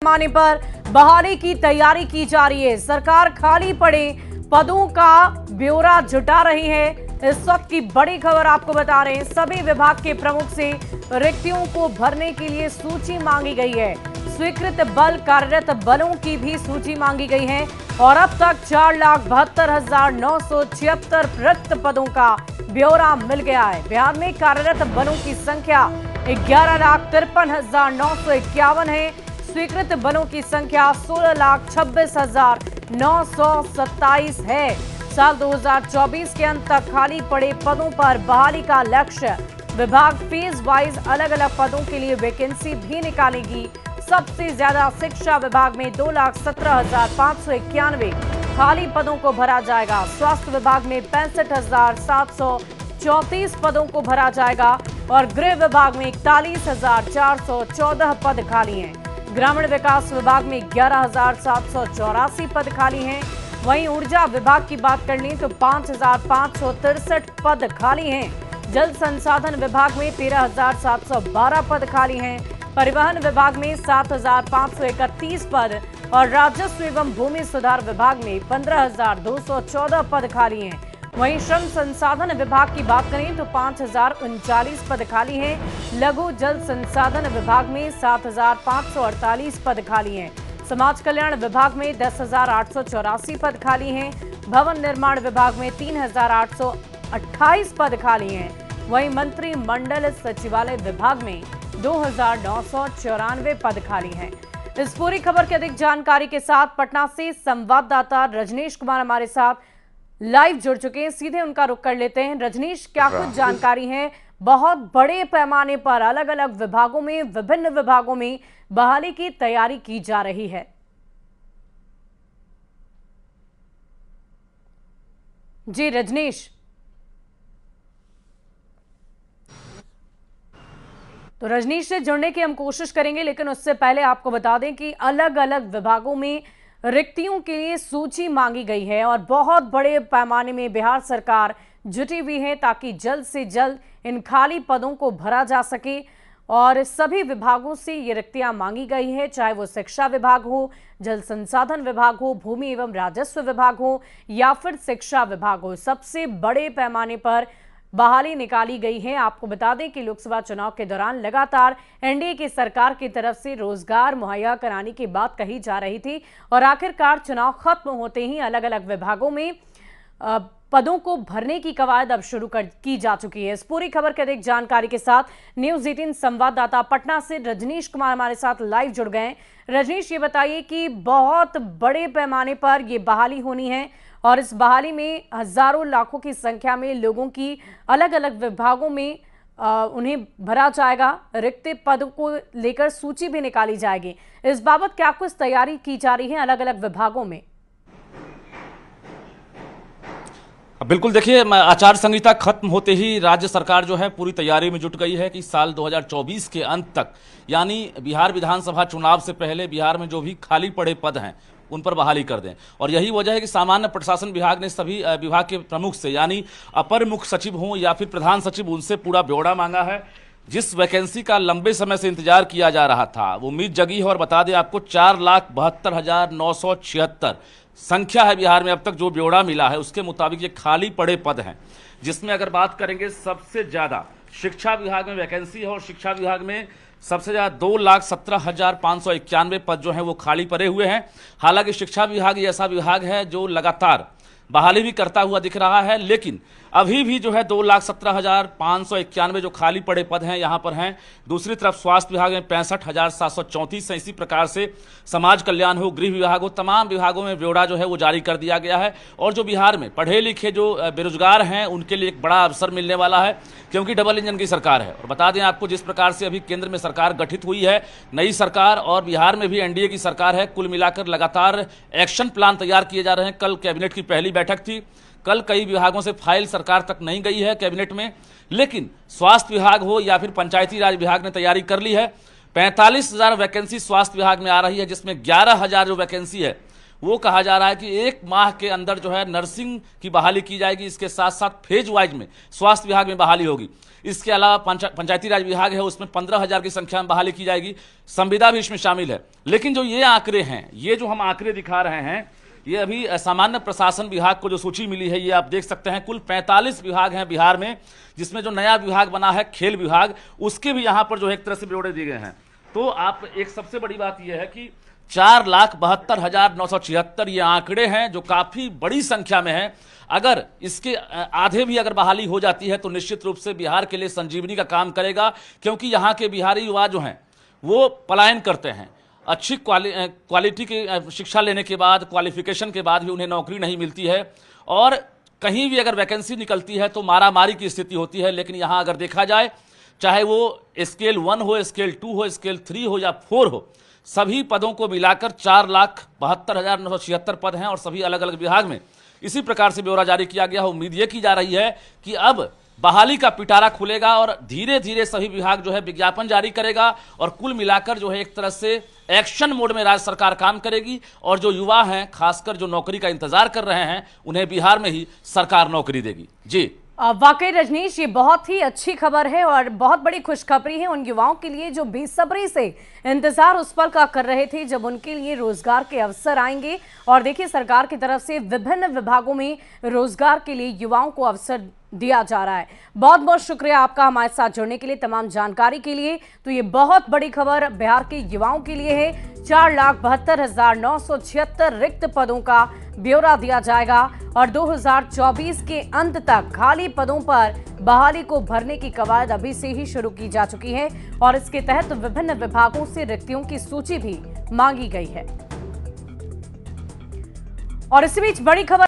पैमाने पर बहाली की तैयारी की जा रही है। सरकार खाली पड़े पदों का ब्यौरा जुटा रही है। इस वक्त की बड़ी खबर आपको बता रहे हैं, सभी विभाग के प्रमुख से रिक्तियों को भरने के लिए सूची मांगी गई है। स्वीकृत बल कार्यरत बलों की भी सूची मांगी गई है और अब तक 4,72,976 रिक्त पदों का ब्यौरा मिल गया है। बिहार में कार्यरत बलों की संख्या 11,53,951 है। स्वीकृत बलों की संख्या 16,26,927 है। साल 2024 के अंत तक खाली पड़े पदों पर बहाली का लक्ष्य। विभाग फेज वाइज अलग अलग पदों के लिए वैकेंसी भी निकालेगी। सबसे ज्यादा शिक्षा विभाग में 2,17,591 खाली पदों को भरा जाएगा। स्वास्थ्य विभाग में 65,734 पदों को भरा जाएगा और गृह विभाग में 41,414 पद खाली हैं। ग्रामीण विकास विभाग में 11,784 पद खाली हैं। वहीं ऊर्जा विभाग की बात कर लें तो 5,563 पद खाली हैं। जल संसाधन विभाग में 13,712 पद खाली हैं। परिवहन विभाग में 7,531 पद और राजस्व एवं भूमि सुधार विभाग में 15,214 पद खाली हैं। वहीं श्रम संसाधन विभाग की बात करें तो 5,039 पद खाली हैं। लघु जल संसाधन विभाग में 7,548 पद खाली हैं। समाज कल्याण विभाग में 10,884 पद खाली हैं। भवन निर्माण विभाग में 3,828 पद खाली हैं। वहीं मंत्रिमंडल सचिवालय विभाग में 2,994 पद खाली हैं। इस पूरी खबर की अधिक जानकारी के साथ पटना से संवाददाता रजनीश कुमार हमारे साथ लाइव जुड़ चुके हैं। सीधे उनका रुख कर लेते हैं। रजनीश, क्या कुछ जानकारी है? बहुत बड़े पैमाने पर अलग अलग विभागों में, विभिन्न विभागों में बहाली की तैयारी की जा रही है। जी रजनीश। तो रजनीश से जुड़ने की हम कोशिश करेंगे, लेकिन उससे पहले आपको बता दें कि अलग अलग विभागों में रिक्तियों के लिए सूची मांगी गई है और बहुत बड़े पैमाने में बिहार सरकार जुटी हुई है ताकि जल्द से जल्द इन खाली पदों को भरा जा सके। और सभी विभागों से ये रिक्तियां मांगी गई है, चाहे वो शिक्षा विभाग हो, जल संसाधन विभाग हो, भूमि एवं राजस्व विभाग हो या फिर शिक्षा विभाग हो। सबसे बड़े पैमाने पर बहाली निकाली गई है। आपको बता दें कि लोकसभा चुनाव के दौरान लगातार एनडीए की सरकार की तरफ से रोजगार मुहैया कराने की बात कही जा रही थी और आखिरकार चुनाव खत्म होते ही अलग अलग विभागों में पदों को भरने की कवायद अब शुरू की जा चुकी है। इस पूरी खबर के अधिक जानकारी के साथ न्यूज़ 18 संवाददाता पटना से रजनीश कुमार हमारे साथ लाइव जुड़ गए हैं। रजनीश, ये बताइए कि बहुत बड़े पैमाने पर ये बहाली होनी है और इस बहाली में हजारों लाखों की संख्या में लोगों की अलग अलग विभागों में उन्हें भरा जाएगा। रिक्त पद को लेकर सूची भी निकाली जाएगी। इस बाबत क्या कुछ तैयारी की जा रही है अलग अलग विभागों में? बिल्कुल, देखिए, आचार संहिता खत्म होते ही राज्य सरकार जो है पूरी तैयारी में जुट गई है कि साल 2024 के अंत तक, यानी बिहार विधानसभा चुनाव से पहले बिहार में जो भी खाली पड़े पद हैं उन पर बहाली कर दें। और यही वजह है कि सामान्य प्रशासन विभाग ने सभी विभाग के प्रमुख से, यानी अपर मुख्य सचिव हों या फिर प्रधान सचिव, उनसे पूरा ब्यौरा मांगा है। जिस वैकेंसी का लंबे समय से इंतजार किया जा रहा था वो उम्मीद जगी है। और बता दें आपको, 4,72,976 संख्या है बिहार में अब तक जो ब्यौरा मिला है उसके मुताबिक ये खाली पड़े पद हैं, जिसमें अगर बात करेंगे सबसे ज़्यादा शिक्षा विभाग में वैकेंसी है और शिक्षा विभाग में सबसे ज़्यादा 2,17,591 पद जो हैं वो खाली पड़े हुए हैं। हालांकि शिक्षा विभाग ऐसा विभाग है जो लगातार बहाली भी करता हुआ दिख रहा है, लेकिन अभी भी जो है 2,17,591 जो खाली पड़े पद हैं यहाँ पर हैं। दूसरी तरफ स्वास्थ्य विभाग में 65,734 हैं। इसी प्रकार से समाज कल्याण हो, गृह विभाग हो, तमाम विभागों में ब्यौरा जो है वो जारी कर दिया गया है। और जो बिहार में पढ़े लिखे जो बेरोजगार हैं उनके लिए एक बड़ा अवसर मिलने वाला है, क्योंकि डबल इंजन की सरकार है। और बता दें आपको, जिस प्रकार से अभी केंद्र में सरकार गठित हुई है, नई सरकार, और बिहार में भी एनडीए की सरकार है, कुल मिलाकर लगातार एक्शन प्लान तैयार किए जा रहे हैं। कल कैबिनेट की पहली बैठक थी। कल कई विभागों से फाइल सरकार तक नहीं गई है कैबिनेट में, लेकिन स्वास्थ्य विभाग हो या फिर पंचायती राज विभाग ने तैयारी कर ली है। 45,000 वैकेंसी स्वास्थ्य विभाग में आ रही है, जिसमें 11,000 जो वैकेंसी है वो कहा जा रहा है कि 1 माह के अंदर जो है नर्सिंग की बहाली की जाएगी। इसके साथ साथ फेज वाइज में स्वास्थ्य विभाग में बहाली होगी। इसके अलावा पंचायती राज विभाग है, उसमें 15,000 की संख्या में बहाली की जाएगी। संविदा भी इसमें शामिल है। लेकिन जो ये आंकड़े हैं, ये जो हम आंकड़े दिखा रहे हैं, ये अभी सामान्य प्रशासन विभाग को जो सूची मिली है, ये आप देख सकते हैं। कुल 45 विभाग हैं बिहार में, जिसमें जो नया विभाग बना है खेल विभाग, उसके भी यहाँ पर जो है एक तरह से ब्यौरे दिए गए हैं। तो आप एक सबसे बड़ी बात यह है कि 4,72,976 ये आंकड़े हैं, जो काफी बड़ी संख्या में है। अगर इसके आधे भी अगर बहाली हो जाती है तो निश्चित रूप से बिहार के लिए संजीवनी का काम करेगा, क्योंकि यहाँ के बिहारी युवा जो हैं वो पलायन करते हैं। अच्छी क्वालिटी की शिक्षा लेने के बाद, क्वालिफिकेशन के बाद भी उन्हें नौकरी नहीं मिलती है, और कहीं भी अगर वैकेंसी निकलती है तो मारामारी की स्थिति होती है। लेकिन यहाँ अगर देखा जाए, चाहे वो स्केल 1 हो, स्केल 2 हो, स्केल 3 हो या 4 हो, सभी पदों को मिलाकर 4,72,976 पद हैं और सभी अलग अलग विभाग में इसी प्रकार से ब्यौरा जारी किया गया है। उम्मीद ये की जा रही है कि अब बहाली का पिटारा खुलेगा और धीरे धीरे सभी विभाग जो है विज्ञापन जारी करेगा, और कुल मिलाकर जो है एक तरह से एक्शन मोड में राज्य सरकार काम करेगी। और जो युवा हैं, खासकर जो नौकरी का इंतजार कर रहे हैं, उन्हें बिहार में ही सरकार नौकरी देगी। जी वाकई रजनीश, ये बहुत ही अच्छी खबर है और बहुत बड़ी खुशखबरी है उन युवाओं के लिए जो बेसब्री से इंतजार उस पल का कर रहे थे जब उनके लिए रोजगार के अवसर आएंगे। और देखिए, सरकार की तरफ से विभिन्न विभागों में रोजगार के लिए युवाओं को अवसर दिया जा रहा है। बहुत बहुत शुक्रिया आपका हमारे साथ जुड़ने के लिए, तमाम जानकारी के लिए। तो ये बहुत बड़ी खबर बिहार के युवाओं के लिए है। 4,72,976 रिक्त पदों का ब्यौरा दिया जाएगा और 2024 के अंत तक खाली पदों पर बहाली को भरने की कवायद अभी से ही शुरू की जा चुकी है और इसके तहत विभिन्न विभागों से रिक्तियों की सूची भी मांगी गई है। और इसी बीच बड़ी खबर